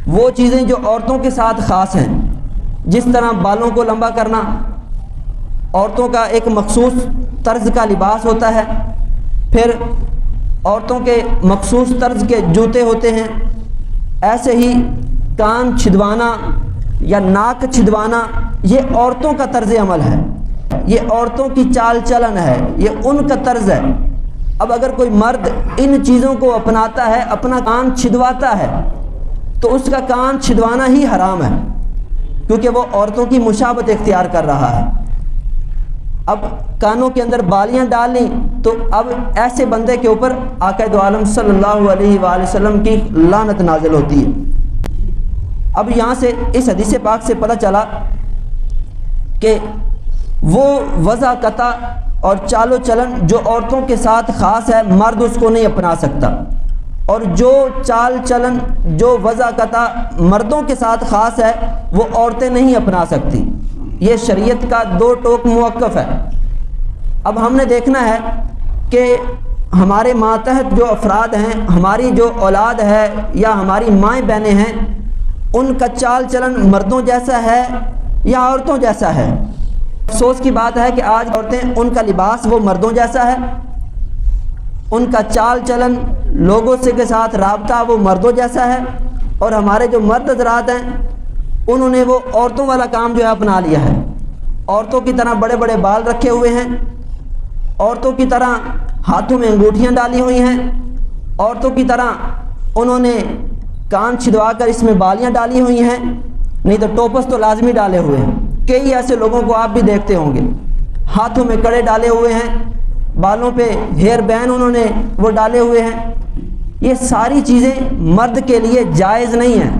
وہ چیزیں جو عورتوں کے ساتھ خاص ہیں، جس طرح بالوں کو لمبا کرنا، عورتوں کا ایک مخصوص طرز کا لباس ہوتا ہے، پھر عورتوں کے مخصوص طرز کے جوتے ہوتے ہیں، ایسے ہی کان چھدوانا یا ناک چھدوانا یہ عورتوں کا طرز عمل ہے، یہ عورتوں کی چال چلن ہے، یہ ان کا طرز ہے۔ اب اگر کوئی مرد ان چیزوں کو اپناتا ہے، اپنا کان چھدواتا ہے، تو اس کا کان چھدوانا ہی حرام ہے، کیونکہ وہ عورتوں کی مشابہت اختیار کر رہا ہے۔ اب کانوں کے اندر بالیاں ڈال لیں تو اب ایسے بندے کے اوپر آقا دو عالم صلی اللہ علیہ وآلہ وسلم کی لعنت نازل ہوتی ہے۔ اب یہاں سے اس حدیث پاک سے پتہ چلا کہ وہ وضع قطع اور چال و چلن جو عورتوں کے ساتھ خاص ہے، مرد اس کو نہیں اپنا سکتا، اور جو چال چلن جو وضع قطع مردوں کے ساتھ خاص ہے وہ عورتیں نہیں اپنا سکتی۔ یہ شریعت کا دو ٹوک موقف ہے۔ اب ہم نے دیکھنا ہے کہ ہمارے ماتحت جو افراد ہیں، ہماری جو اولاد ہے یا ہماری مائیں بہنیں ہیں، ان کا چال چلن مردوں جیسا ہے یا عورتوں جیسا ہے۔ افسوس کی بات ہے کہ آج عورتیں، ان کا لباس وہ مردوں جیسا ہے، ان کا چال چلن لوگوں سے کے ساتھ رابطہ وہ مردوں جیسا ہے، اور ہمارے جو مرد حضرات ہیں انہوں نے وہ عورتوں والا کام جو ہے اپنا لیا ہے۔ عورتوں کی طرح بڑے بڑے بال رکھے ہوئے ہیں، عورتوں کی طرح ہاتھوں میں انگوٹھیاں ڈالی ہوئی ہیں، عورتوں کی طرح انہوں نے کان چھدوا کر اس میں بالیاں ڈالی ہوئی ہیں، نہیں تو ٹوپس تو لازمی ڈالے ہوئے ہیں۔ کئی ایسے لوگوں کو آپ بھی دیکھتے ہوں گے، ہاتھوں میں کڑے ڈالے ہوئے ہیں، بالوں پہ ہیئر بین انہوں نے وہ ڈالے ہوئے ہیں۔ یہ ساری چیزیں مرد کے لیے جائز نہیں ہیں،